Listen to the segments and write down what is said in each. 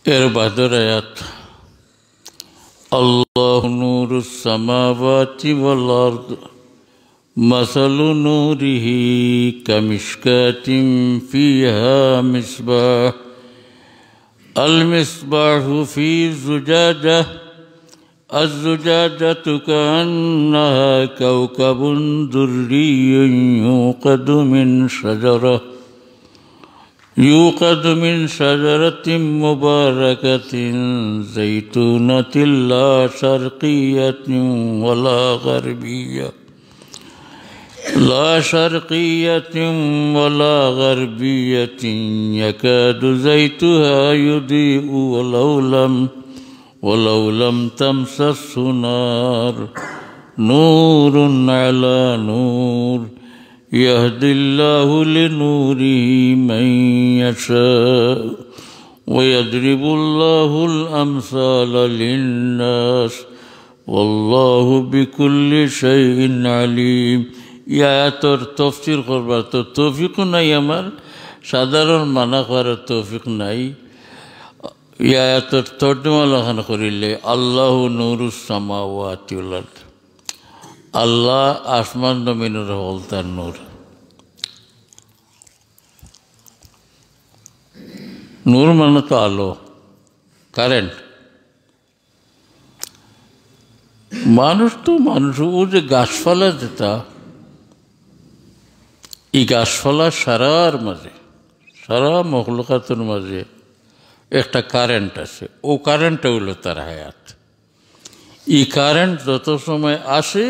এর বাদর আয়াত আল্লাহু নূরুস সামাওয়াতি ওয়াল আরদ মাসালু নূরিহি কামিশকাতিন ফিহা মিসবাহ আল মিসবাহু ফি জুজাজাহ الزجاجة كأنها كوكب دري يوقد من شجرة مباركة زيتونة لا شرقية ولا غربية يكاد زيتها يضيء ولو لم تمسسه نار نور على نور يهدي الله لنوره من يشاء ويضرب الله الأمثال للناس والله بكل شيء عليم আয়াতর তফসির করবার তো তৌফিক নাই, আমার সাধারণ মানা করার তৌফিক নাই। আয়াতর তর্জমা লেখন করিলে আল্লাহু নূরুস সামাওয়াতি ওয়াল আরদ, আল্লাহ আসমান জমিনের হল তার নূর। নূর মানে তো আলো, কারেন্ট। মানুষ ও যে গাছপালা যেটা, এই গাছপালা সারার মাঝে, সারা মখলুকাতের মাঝে একটা কারেন্ট আছে, ও কারেন্টটা হইল তার হায়াত। এই কারেন্ট যত সময় আসে,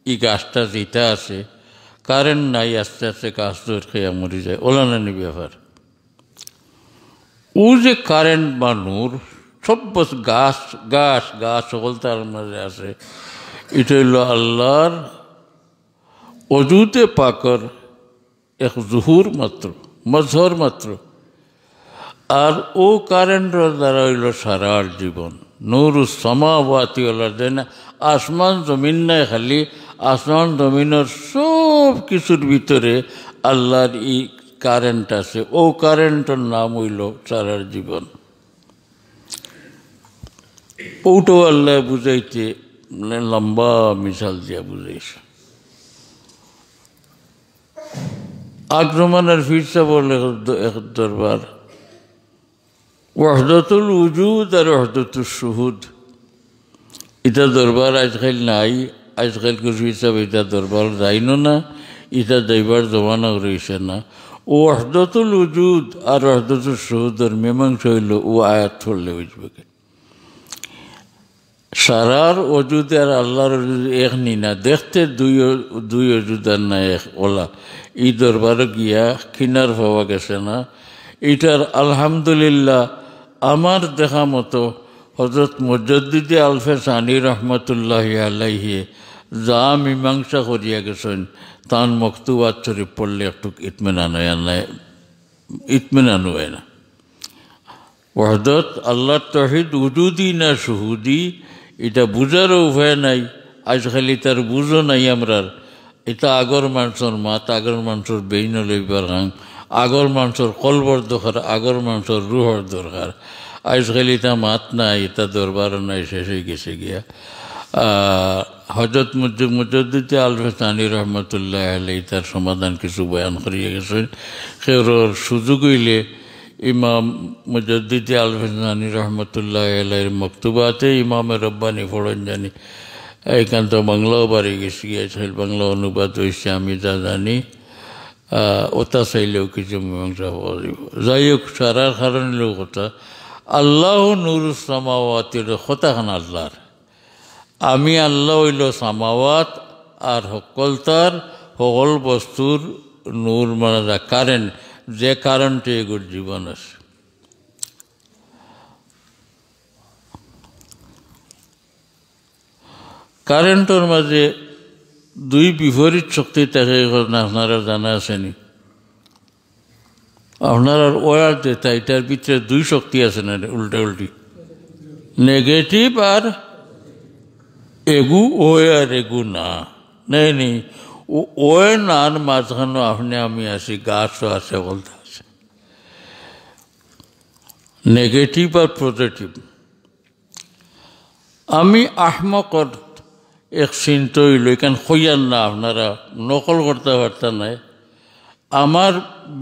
এই গাছটা যেটা আছে, কারেন্ট নাই, আস্তে আস্তে গাছ দৌড় খেয়ে মরে যায়, ওলানানি ব্যাপার। ও যে কারেন্ট বা নূর, সব গাছ গাছ গাছ সকল তার মাঝে আছে। এটা হইল আল্লাহর অজুতে পাকর এক জুহুর মাত্র, মজহর মাত্র। আর ও কারেন্টের দ্বারা হইল সারার জীবন। নূরুস সামাওয়াতি ওয়াল আরদ, আসমান জমিন নাই, খালি আসমান জমিনের সব কিছুর ভিতরে আল্লাহর ই কারেন্ট আছে। ও কারেন্টের নাম হইল সারার জীবন। ওটাও আল্লাহ বুঝাইতে লম্বা মিশাল দিয়া বুঝাইছে। আগ্রমানের ফিরসা বলে এক দরবার ওয়াহদাতুল উজুদ আর ওয়াহদাতুল শুহুদ, এটা দরবার আজকাল নাই। আজকাল কিছু হিসাব এটা দরবার যাইনো না, এটা যাইবার জমানা রয়েছে না। ও ওয়াহদাতুল উজুদ আর ওয়াহদাতুল শুহুদের মীমাংসা হইল ও আয়াত পড়লে বুঝবে। সারার অজুদ আর আল্লাহর অজুদ এক নি না, দেখতে দুই অজুদ আর না এক ওলা। এই দরবারে গিয়া কিনার পাওয়া গেছে না। এটার আলহামদুলিল্লাহ আমার দেখা মতো হযরত মুজাদ্দিদে আলফে সানি রহমতুল্লাহ আলাইহি যা মীমাংসা করিয়া গেছেন, তার মকতুবাত শরীফ পড়লে একটু ইতমিনান হয় না। ওয়াহদত আল্লাহর তাওহীদ উজুদি না শুহুদি, এটা বুঝারও উপায় নাই। আজকালি তার বুঝো নাই আমরার। এটা আগর মানুষের মাত, আগর মানুষের বেইন লইবার হাং, আগর মানুষের কলবর দরকার, আগর মানুষের রুহর দরকার। আজকালি তা মাত নাই, এটা দরবার নাই, শেষ হয়ে গেছে গিয়া। হযরত মুজাদ্দিদ আলফে সানি রহমতুল্লাহ আলাইহি তার সমাধান কিছু বয়ান করিয়া গেছেন। সেওর সুযোগ হইলে ইমাম মুজাদ্দিদ আলফে সানি রহমতুল্লাহ আলাইহির মকতুবাতে ইমামে রব্বানি পড়েন জানি। এইখান তো বাংলাও বাড়ি গেছি, গিয়েছিল বাংলা অনুবাদ হয়েছে আমি যা জানি। ওটা চাইলেও কিছু মীমাংসা পাওয়া যাব। যাই হোক, সারার কারণ হইল কথা আল্লাহ নূরুস সামাওয়াতির কথাখান আল্লাহর। আমি আল্লাহ হইল সামাওয়াত আর সকল তার সকল বস্তুর নূর মানে যা কারেন্ট, যে কারেন্টে এগুলোর জীবন আছে। কারেন্টের মাঝে দুই বিপরীত শক্তি থাকে, আপনারা জানা আছেনি? আপনার ওয়ার যেটা, এটার ভিতরে দুই শক্তি আছে না, উল্টা উল্টি, নেগেটিভ আর এগু। ওয়ে আর এগু না, নেই ওয়ে না, আর মাঝখানে আপনি আমি আছি, গাছও আছে, বলতে আছে। নেগেটিভ আর পজিটিভ। আমি আহমকর এক চিন্ত হইল, এখান হইয়ার না, আপনারা নকল করতে পারতেন নাই। আমার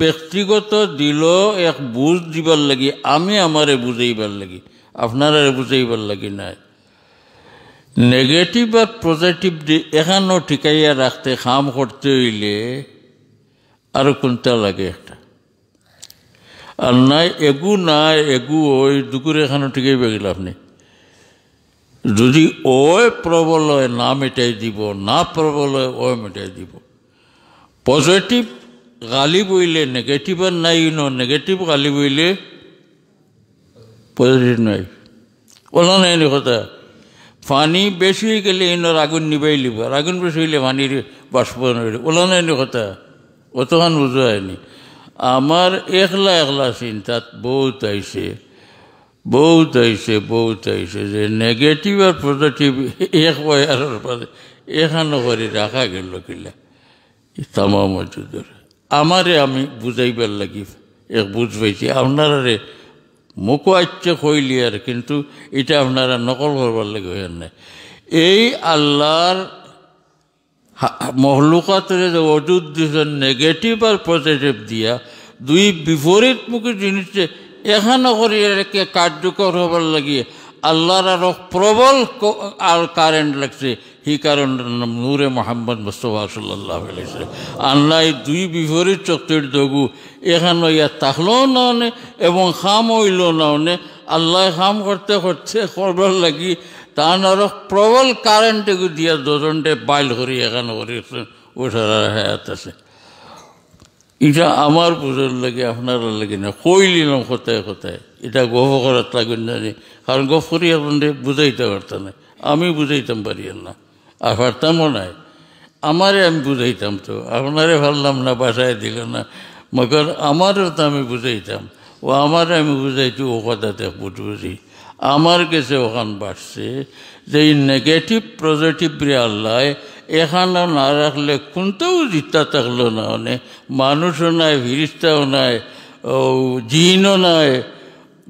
ব্যক্তিগত দিল এক বুঝ দিবার লাগি, আমি আমারে বুঝাইবার লাগি, আপনারা বুঝাইবার লাগি নাই। নেগেটিভ আর পজিটিভ এখানেও ঠিকাইয়া রাখতে কাম করতে হইলে আরো কোনটা লাগে একটা, আর নাই এগু নাই এগু ওই দুপুর এখানেও ঠিকাইবে গেল। আপনি যদি ওই প্রবল হয় না মেটাই দিব, না প্রবল হয় ওই মেটাই দিব। পজিটিভ গালি বইলে নেগেটিভ আর নাই, নেগেটিভ গালি বইলে পজিটিভ নাই। ওলা নাই কথা, পানি বেশি হয়ে গেলে ইনর আগুন নিবাই লিব, আর আগুন বেশি হইলে পানির বাষ্পন হইলে ওলা নাই কথা, অতখান বুঝা হয়নি। আমার একলা একলা চিন্তাত বহুত আইছে, বহুত আইছে, বহুত আইছে যে নেগেটিভ আর পজিটিভ এক বয়ারের পরে এখানো করে রাখা গেল কিলা তামা মজুদের। আমারে আমি বুঝাইবার লাগি এক বুঝ পাইছি, আপনারে মুখও আচ্ছা কইলি আর, কিন্তু এটা আপনারা নকল করবার লাগে হইয়ার নাই। এই আল্লাহর মহলুকাতের যে অজুদ দিয়েছেন নেগেটিভ আর পজিটিভ দিয়া, দুই বিপরীতমুখী জিনিসে এখানো করে এটাকে কার্যকর হবার লাগিয়ে আল্লাহর আরো প্রবল আর কারেন্ট লাগছে। সেই কারণের নাম নূরে মোহাম্মদ মুস্তাফা সাল্লাল্লাহু আলাইহি ওয়াসাল্লাম। আল্লাহ দুই বিপরীত শক্তির দগু এখানে ইয়া থাকলেও না অনে এবং খাম হইল না অনে, আল্লাহ খাম করতে করতে করবার লাগি তার আরো প্রবল কারেন্ট দিয়া দুজনটে বাইল করি এখানে করেছেন, ওঠার হায়াত আছে। এটা আমার বুঝার লাগে, আপনার লাগে না। কইলিলাম কোথায় কোথায়, এটা গপ করার লাগুন জানি, কারণ গপ করি আপনাদের বুঝাইতে পারতাম না, আমি বুঝাইতাম পারি না, আর পারতামও নাই। আমারে আমি বুঝাইতাম, তো আপনারে ভাবলাম না, বাসায় দিল না, মগর আমারও তো আমি বুঝাইতাম, ও আমারে আমি বুঝাইছি, ও কথাতে বুঝি আমার কাছে ওখান বাড়ছে যে এই নেগেটিভ পজিটিভ রে আল্লাহ এখানে না রাখলে কোনটাও জিতা থাকলো না, মানে মানুষও নাই, ফিরিস্তাও নাই, জিনও নাই,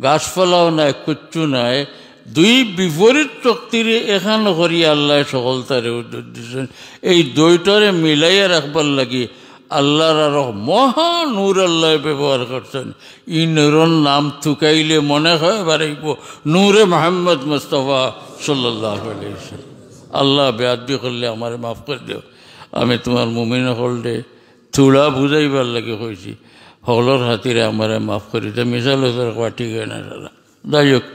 গাছপালাও নাই, কিচ্ছু নাই। দুই বিপরীত শক্তির এখানে করি আল্লাহ সকলতারে দিচ্ছেন। এই দুইটারে মিলাইয়া রাখবার লাগি আল্লাহর আরো মহা নূর আল্লাহ ব্যবহার করছেন। ই নূরের নাম থুকাইলে মনে হয় বাড়াইব নূরে মোহাম্মদ মুস্তাফা সাল্লাল্লাহু আলাইহি ওয়াসাল্লাম। আল্লাহ বেয়াদবি করলে আমার মাফ করে দিও। আমি তোমার মুমিন হলডে থোড়া বুঝাইবার লাগে কইছি, হলর হাতিরে আমার মাফ করি। তো মিশাল ঠিক হয় না দাদা, যাই হোক।